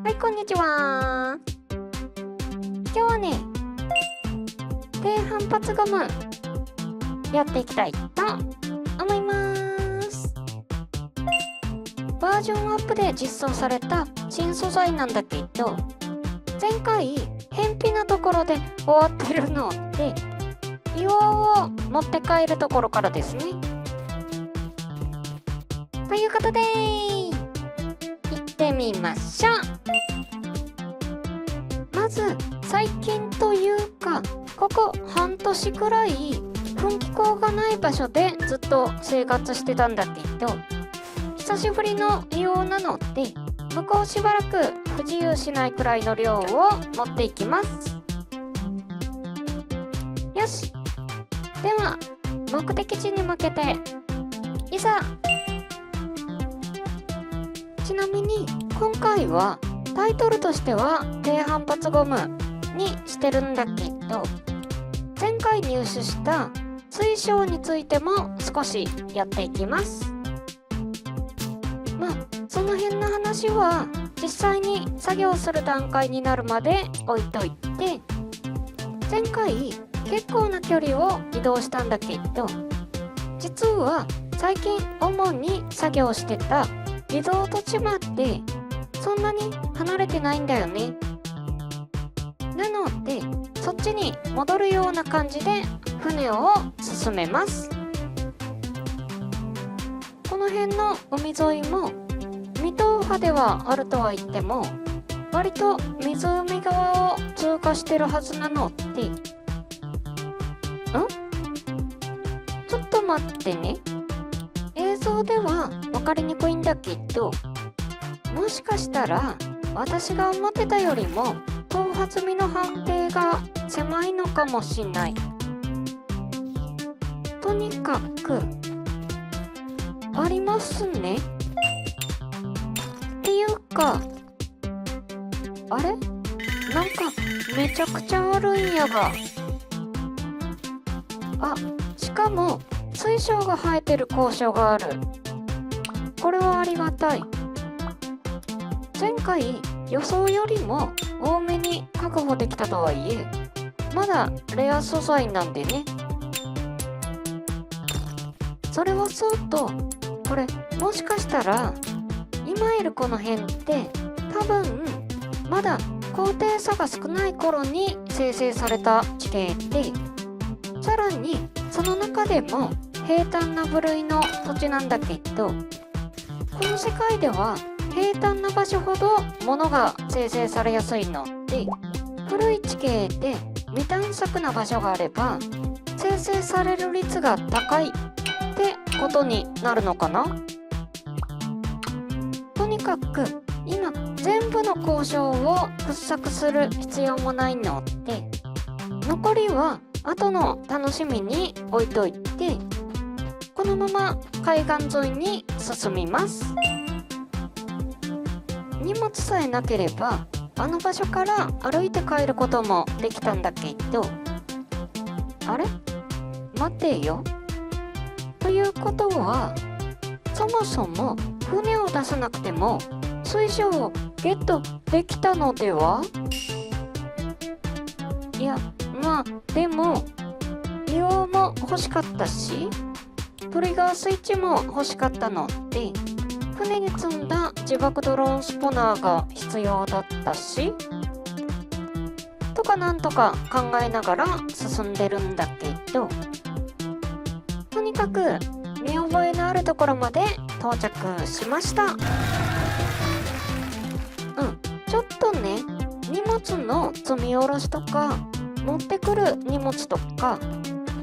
はい、こんにちは。今日はね、低反発ゴムやっていきたいと思います。バージョンアップで実装された新素材なんだけど、前回返品のところで終わってるので、岩を持って帰るところからですね。ということで、行ってみましょう。まず最近というかここ半年くらい噴気口がない場所でずっと生活してたんだけど、久しぶりの硫黄なので向こうしばらく不自由しないくらいの量を持っていきます。よし、では目的地に向けていざ。ちなみに今回はタイトルとしては低反発ゴムにしてるんだけど、前回入手した水晶についても少しやっていきます。まあその辺の話は実際に作業する段階になるまで置いといて、前回結構な距離を移動したんだけど、実は最近主に作業してたリゾート地までそんなに離れてないんだよね。なのでそっちに戻るような感じで船を進めます。この辺の海沿いも未踏破ではあるとは言っても割と湖側を通過してるはずなので、ちょっと待ってね。映像では分かりにくいんだけど、もしかしたら私が思ってたよりも頭髪身の判定が狭いのかもしんない。とにかくありますね。っていうか、あれ？なんかめちゃくちゃ悪いんやが。あ、しかも水晶が生えてる交渉がある。これはありがたい。前回予想よりも多めに確保できたとはいえ、まだレア素材なんでね。それはそうと、これもしかしたら今いるこの辺って多分まだ高低差が少ない頃に生成された地形で、さらにその中でも平坦な部類の土地なんだけど、この世界では平坦な場所ほど物が生成されやすいので、古い地形で未探索な場所があれば生成される率が高いってことになるのかな。とにかく今全部の交渉を掘削する必要もないので、残りは後の楽しみに置いといて、このまま海岸沿いに進みます。荷物さえなければあの場所から歩いて帰ることもできたんだけど、あれ？待てよ。ということはそもそも船を出さなくても水晶をゲットできたのでは？いや、まあでも硫黄も欲しかったしトリガースイッチも欲しかったので、船に積んだ自爆ドローンスポナーが必要だったしとかなんとか考えながら進んでるんだけど、とにかく見覚えのあるところまで到着しました。ちょっとね、荷物の積み下ろしとか持ってくる荷物とか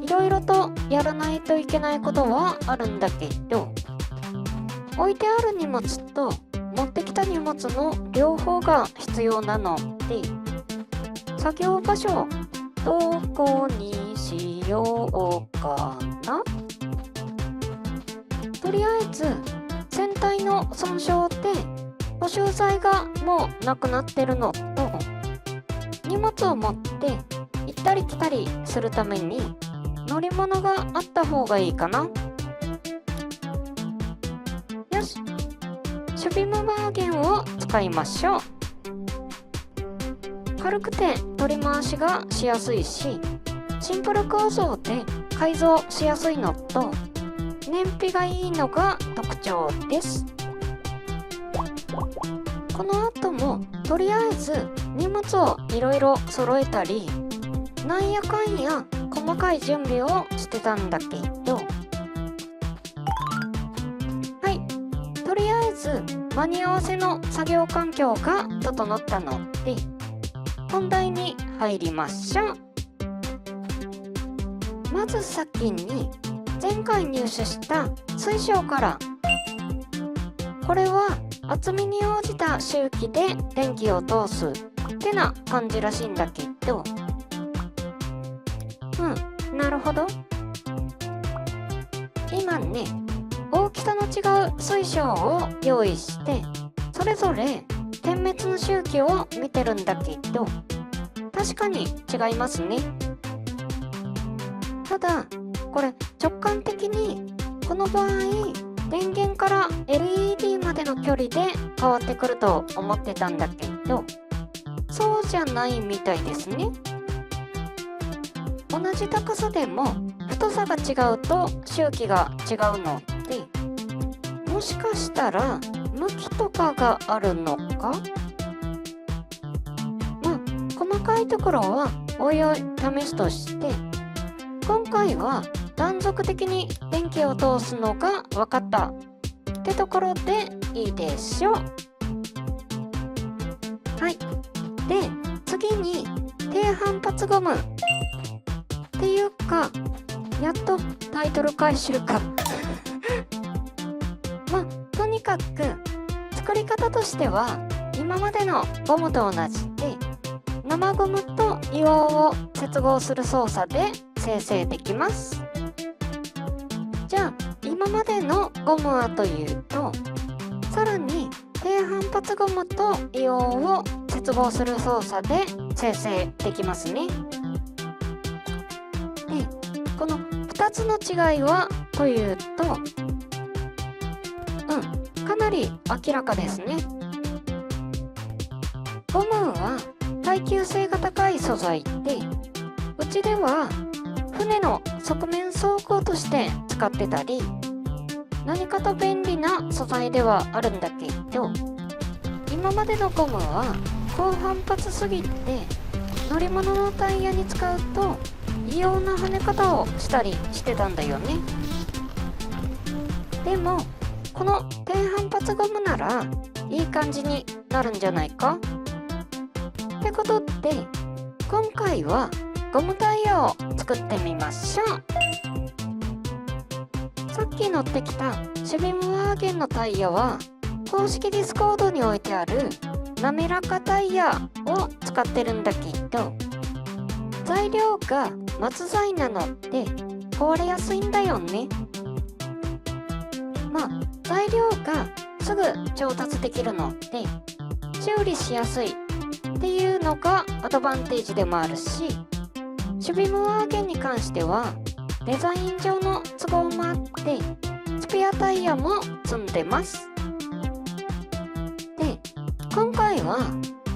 いろいろとやらないといけないことはあるんだけど、置いてある荷物と持ってきた荷物の両方が必要なので、作業場所どこにしようかな。とりあえず船体の損傷で補修材がもうなくなってるのと、荷物を持って行ったり来たりするために乗り物があった方がいいかな。よし、シュビムバーゲンを使いましょう。軽くて取り回しがしやすいし、シンプル構造で改造しやすいのと燃費がいいのが特徴です。この後もとりあえず荷物をいろいろ揃えたり、なんやかんや細かい準備をしてたんだけど、はい、とりあえず間に合わせの作業環境が整ったので本題に入りましょう。まず先に前回入手した水晶から。これは厚みに応じた周期で電気を通すってな感じらしいんだけど、なるほど。今ね、大きさの違う水晶を用意してそれぞれ点滅の周期を見てるんだけど、確かに違いますね。ただこれ直感的にこの場合電源から LED までの距離で変わってくると思ってたんだけど、そうじゃないみたいですね。同じ高さでも太さが違うと周期が違うので、もしかしたら向きとかがあるのか。細かいところはおいおい試すとして、今回は断続的に電気を通すのが分かったってところでいいでしょう。はい。で、次に低反発ゴムっていうか、やっとタイトル回収かとにかく作り方としては今までのゴムと同じで、生ゴムと硫黄を接合する操作で生成できます。じゃあ今までのゴムはというと、さらに低反発ゴムと硫黄を接合する操作で生成できますね。で、この2つの違いはというと、かなり明らかですね。ゴムは耐久性が高い素材で、うちでは船の側面装甲として使ってたり、何かと便利な素材ではあるんだけど、今までのゴムは高反発すぎて乗り物のタイヤに使うと異様な跳ね方をしたりしてたんだよね。でもこの低反発ゴムならいい感じになるんじゃないかってことで、今回はゴムタイヤを作ってみましょう。さっき乗ってきたシュビムワーゲンのタイヤは公式ディスコードに置いてある滑らかタイヤを使ってるんだけど、材料が松材なので壊れやすいんだよね。材料がすぐ調達できるので修理しやすいっていうのがアドバンテージでもあるし、シュビムワーゲンに関してはデザイン上の都合もあってスペアタイヤも積んでます。で、今回は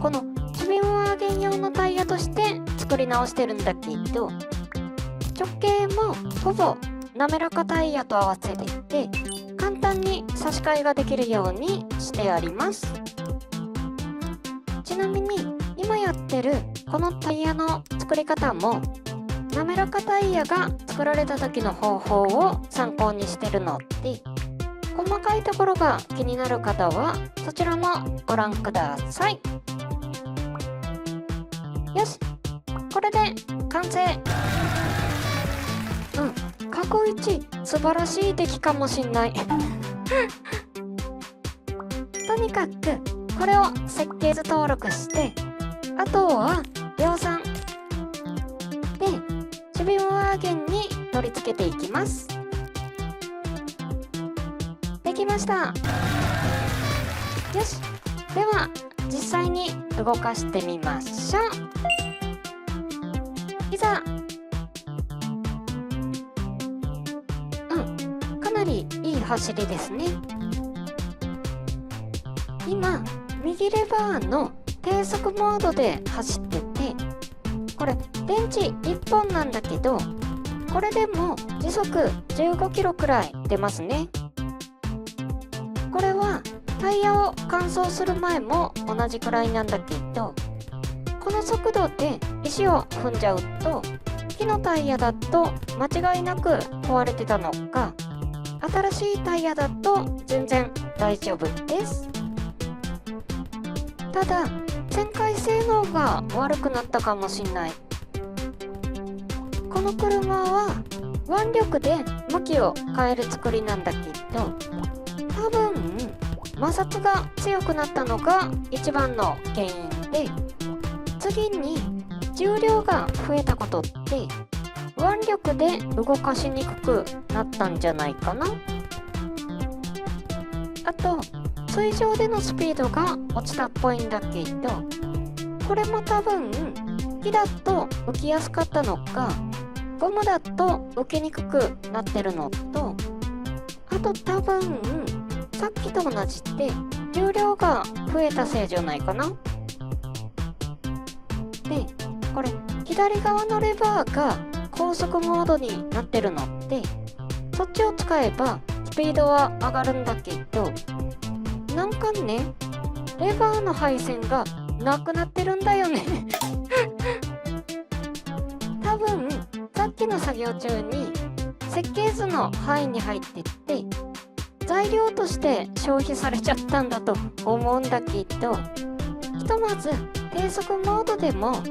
このシュビムワーゲン用のタイヤとして作り直してるんだけど、直径もほぼ滑らかタイヤと合わせていて簡単に差し替えができるようにしてあります。ちなみに今やってるこのタイヤの作り方も滑らかタイヤが作られた時の方法を参考にしてるので、細かいところが気になる方はそちらもご覧ください。よし、これで完成。過去一素晴らしい出来かもしんないとにかくこれを設計図登録して、あとは量産でシュビムワーゲンに取り付けていきます。できました。よし、では実際に動かしてみましょう。いざ。かなりいい走りですね。今右レバーの低速モードで走ってて、これ電池1本なんだけど、これでも時速15キロくらい出ますね。これはタイヤを乾燥する前も同じくらいなんだけど、この速度で石を踏んじゃうと、木のタイヤだと間違いなく壊れてたのか、新しいタイヤだと全然大丈夫です。ただ旋回性能が悪くなったかもしんない。この車は腕力で向きを変える作りなんだけど、多分摩擦が強くなったのが一番の原因で、次に重量が増えたことって腕力で動かしにくくなったんじゃないかな。あと水上でのスピードが落ちたっぽいんだけど、これも多分木だと浮きやすかったのか、ゴムだと浮きにくくなってるのと、あと多分さっきと同じで重量が増えたせいじゃないかな。で、これ左側のレバーが高速モードになってるので、そっちを使えばスピードは上がるんだけど、なんかね、レバーの配線がなくなってるんだよね多分さっきの作業中に設計図の範囲に入ってって材料として消費されちゃったんだと思うんだけど、ひとまず低速モードでも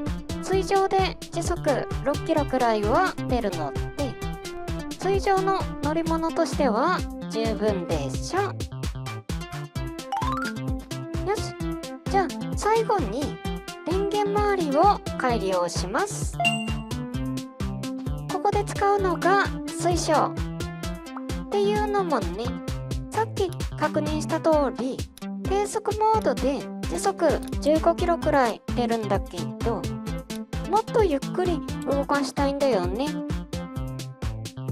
水上で時速6キロくらいは出るので、水上の乗り物としては十分でしょ。よし、じゃあ最後に電源周りを改良します。ここで使うのが水晶っていうのもね、さっき確認した通り低速モードで時速15キロくらい出るんだけど、もっとゆっくり動かしたいんだよね。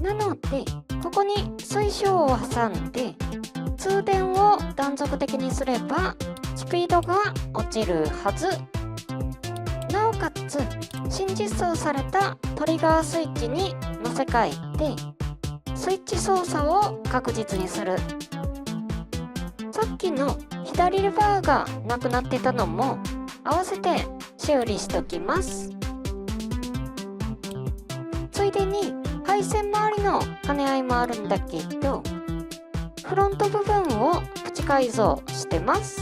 なのでここに水晶を挟んで通電を断続的にすればスピードが落ちるはず。なおかつ新実装されたトリガースイッチに乗せ替えてスイッチ操作を確実にする。さっきの左レバーがなくなってたのも合わせて修理しときます。ついでに配線周りの兼ね合いもあるんだけど、フロント部分をプチ改造してます。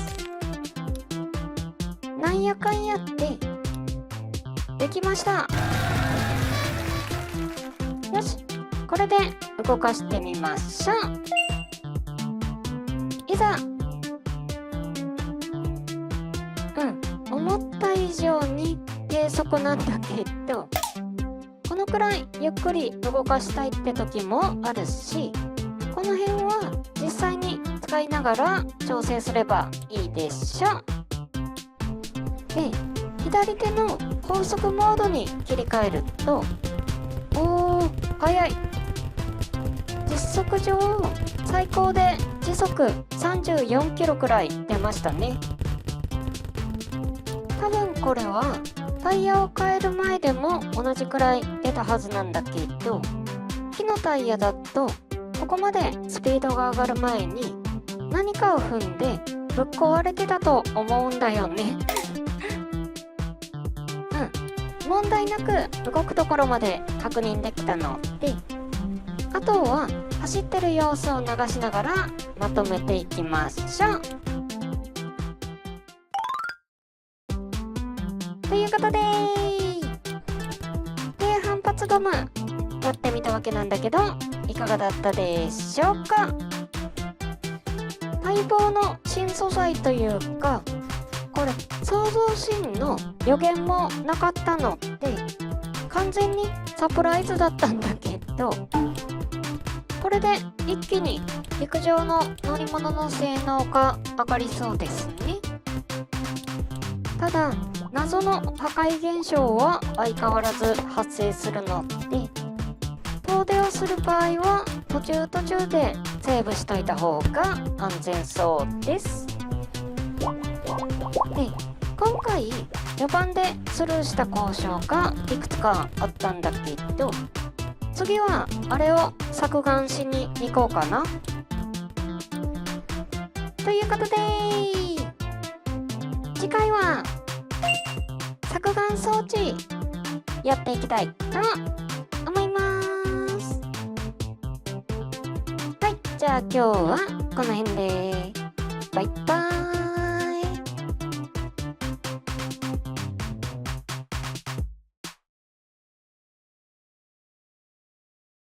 なんやかんやってできました。よし、これで動かしてみましょう。いざ。思った以上に低速なんだけど、このくらいゆっくり動かしたいって時もあるし、この辺は実際に使いながら調整すればいいでしょ。で、左手の高速モードに切り替えると、おー、速い。実測上最高で時速34キロくらい出ましたね。多分これはタイヤを変える前でも同じくらい出たはずなんだけど、木のタイヤだとここまでスピードが上がる前に何かを踏んでぶっ壊れてたと思うんだよね問題なく動くところまで確認できたので、あとは走ってる様子を流しながらまとめていきましょう。ということで低反発ゴムやってみたわけなんだけど、いかがだったでしょうか。待望の新素材というか、これ創造新の予言もなかったので完全にサプライズだったんだけど、これで一気に陸上の乗り物の性能が上がりそうですね。ただ謎の破壊現象は相変わらず発生するので、遠出をする場合は途中でセーブしといた方が安全そうです。で、今回回序盤でスルーした交渉がいくつかあったんだけど、次はあれを削減しに行こうかな。ということで、次回は削減装置やっていきたいと思います。はい、じゃあ今日はこの辺でバイバイ。